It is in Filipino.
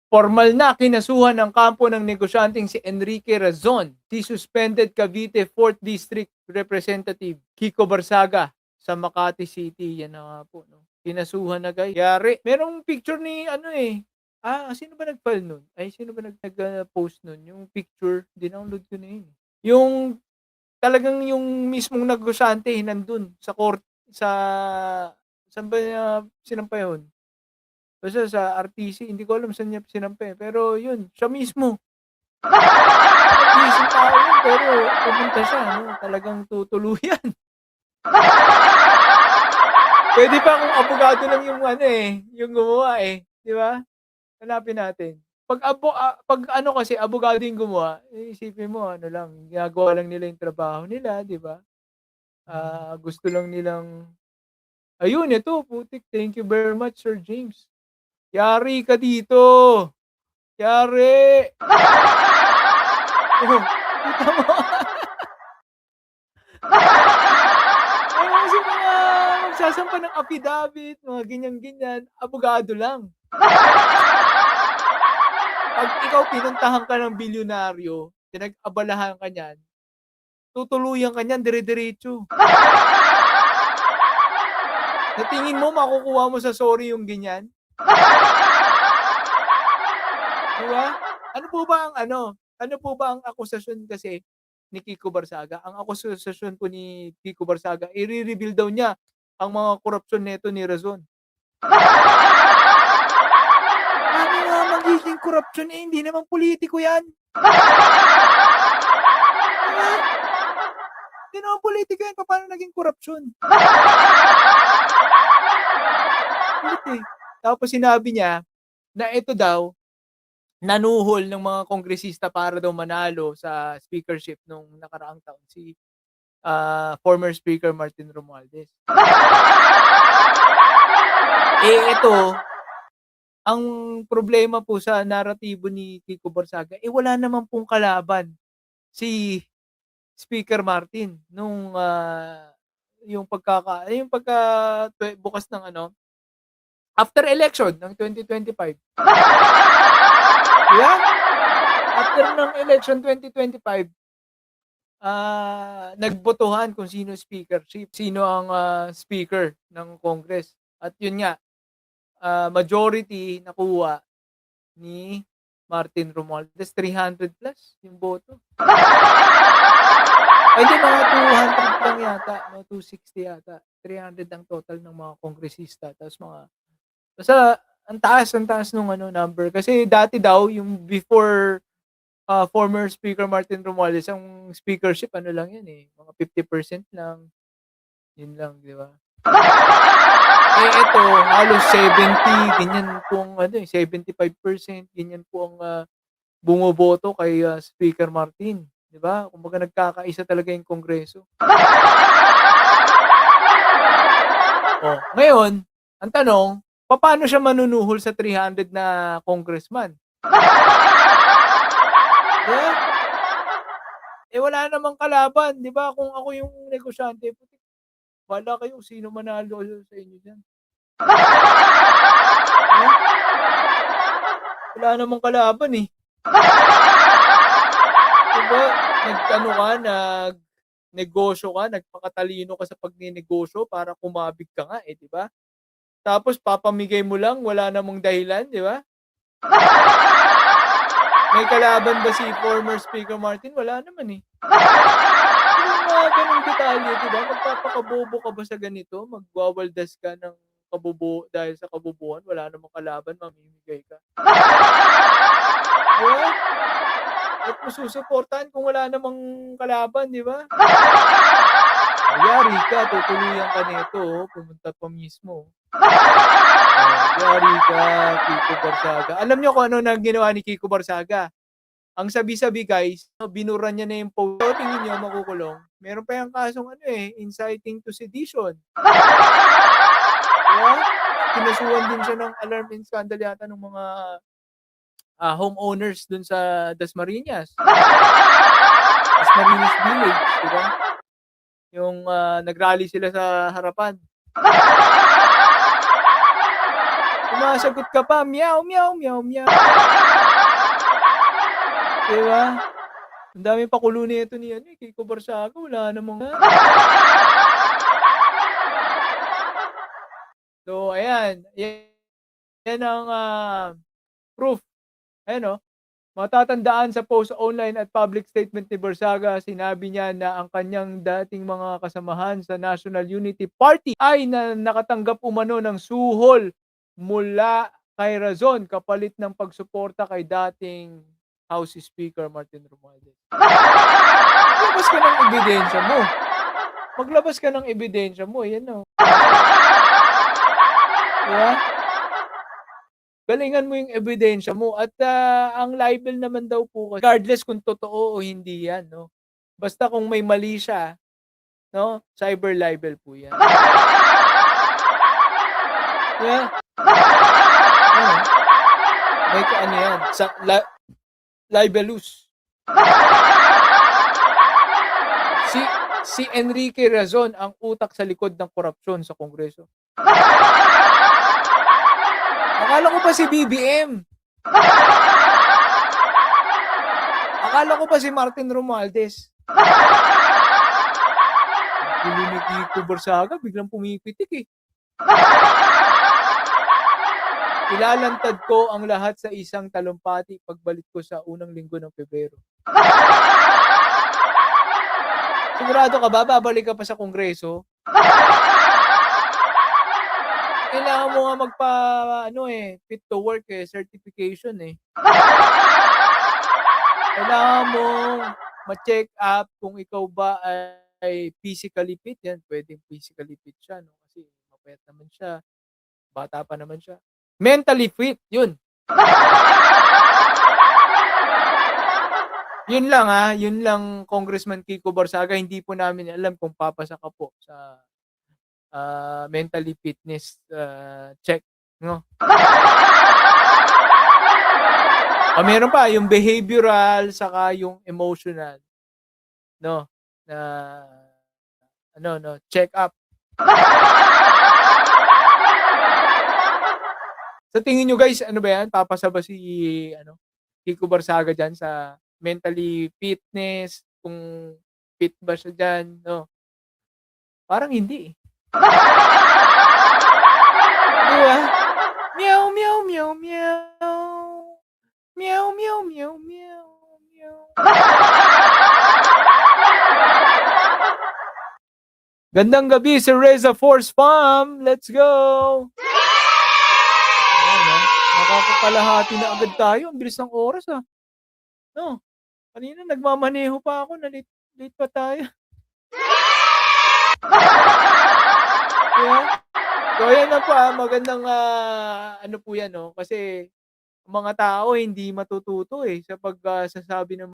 Formal na kinasuhan ng kampo ng negosyanteng si Enrique Razon, si suspended Cavite 4th District Representative Kiko Barsaga sa Makati City. Yan na nga po, no? Kinasuhan na guys. Yari. Merong picture ni ano eh. Sino ba nag-file nun? Ay, sino ba nag-post nun? Yung picture, dinownload ko na yun. Yung talagang yung mismong negosyante nandun sa court, saan ba niya sinampa yun? Basta sa RTC, hindi ko alam saan niya sinampa, pero yun, siya mismo. Nag-iisang tao yun, pero pumunta siya, no? Talagang tutuluyan. Pwede pa kung abogado lang yung ano eh, yung gumawa eh, di ba? Hanapin natin. Pag ano kasi abogado yung gumawa, isipin mo ano lang, ginagawa lang nila yung trabaho nila, di ba? Gusto lang nilang ayun, ito, putik. Thank you very much, Sir James. Yari ka dito. Yari. Oh, kita mo. Kasi mga magsasampa ng affidavit, mga ganyan-ganyan, abogado lang. Pag ikaw pinuntahan ka ng bilyonaryo, pinag-abalahan ka niyan, tutuluyan ka niyan dire-diretso. Sa tingin mo makukuha mo sa sorry yung ganyan? Di ba? Ano po ba ang akusasyon kasi ni Kiko Barsaga? Ang akusasyon po ni Kiko Barsaga, i-re-reveal daw niya ang mga korupsyon neto ni Razon. Paano nga magiging korupsyon hindi naman politiko yan. Hindi naman politiko yan, paano naging korupsyon? Tapos sinabi niya na ito daw, nanuhol ng mga kongresista para daw manalo sa speakership nung nakaraang taon si former Speaker Martin Romualdez. Ito, ang problema po sa naratibo ni Kiko Barsaga, wala naman pong kalaban si Speaker Martin nung yung bukas ng after election ng 2025. Yeah? After ng election 2025, nagbotohan kung sino ang speaker ng Congress. At yun nga, majority nakuha ni Martin Romualdez, 300 plus yung boto. Hindi, mga 200 lang yata, no? 260 yata. 300 ang total ng mga kongresista. Tapos basta ang taas nung number. Kasi dati daw, yung before former Speaker Martin Romualdez, ang speakership, lang yan eh. Mga 50% lang. Yun lang, di ba? Ito, halos 70, ganyan pong 75%, ganyan po ang bumoboto kay Speaker Martin. Di ba? Kumbaga nagkakaisa talaga yung Kongreso. Ngayon, ang tanong, paano siya manunuhol sa 300 na congressman? Diba? Wala namang kalaban, di ba? Kung ako yung negosyante, wala kayo sino manalo sa inyo dyan. Wala namang kalaban eh. Diba? Negosyo ka, nagpakatalino ka sa pagninegosyo para kumabig ka nga di ba? Tapos papamigay mo lang, wala namang dahilan, di ba? May kalaban ba si former Speaker Martin? Wala naman eh. Yung mga ganung detalye, di ba? Magpapakabobo ka ba sa ganito? Magwawaldas ka ng dahil sa kabobohan, wala namang kalaban, mamimigay ka. Diba? At mo susuportahan kung wala namang kalaban, di ba? Yari ka, tutuluyan ka nito, pumunta pa mismo. Yari ka, Kiko Barsaga. Alam niyo kung ano nang ginawa ni Kiko Barsaga? Ang sabi-sabi guys, binura niya na yung post. Tingin niyo makukulong. Meron pa yung kasong inciting to sedition. Diba? Kinasuhan din siya ng alarm and scandal yata ng mga homeowners dun sa Dasmariñas. Dasmariñas Village, diba? Yung nagrally sila sa harapan. Sumasagot ka pa, meow, meow, meow, meow. Di ba? Ang daming pakulo nito ni ano, Kiko Barsaga, wala namang So, ayan. Yan ang proof. Ayan, oh. Matatandaan sa post online at public statement ni Barsaga, sinabi niya na ang kanyang dating mga kasamahan sa National Unity Party ay nakatanggap umano ng suhol mula kay Razon kapalit ng pagsuporta kay dating House Speaker Martin Romualdez. Maglabas ka ng ebidensya mo. Maglabas ka ng ebidensya mo. Yan, oh. Diba? Galingan mo yung ebidensya mo at ang libel naman daw po regardless kung totoo o hindi yan, no? Basta kung may mali siya, no? Cyber libel po yan. Yeah. Ano? May ano yan? Libelous. Si Enrique Razon ang utak sa likod ng korupsyon sa Kongreso. Akala ko pa si BBM. Akala ko pa si Martin Romualdez. Gulo ni Kiko Barsaga, biglang pumipitik eh. Ilalantad ko ang lahat sa isang talumpati pagbalik ko sa unang linggo ng Pebrero. Sigurado ka ba? Babalik ka pa sa Kongreso? Kailangan mo nga fit to work certification eh. Kailangan mo ma-check up kung ikaw ba ay physically fit. Yan, pwedeng physically fit siya, no? Kasi mapayat naman siya. Bata pa naman siya. Mentally fit, yun. Yun lang Congressman Kiko Barsaga, hindi po namin alam kung papasa ka po sa mentally fitness check, no? Meron pa yung behavioral saka yung emotional, no? Na check up. Sa tingin nyo guys, ano ba yan? Papasa ba si Kiko Barsaga dyan sa mentally fitness? Kung fit ba siya dyan, no? Parang hindi eh. Diba? Meow, meow, meow, meow. Meow, meow, meow, meow, meow. Gandang gabi si Reza Force Farm. Let's go! Ayan, nakakakalahati na agad tayo. Ang bilis ng oras No? Kanina nagmamaneho pa ako. Late pa tayo. Yeah. So, ayan na po magandang po yan, no? Kasi mga tao hindi matututo sa pagsasabi ng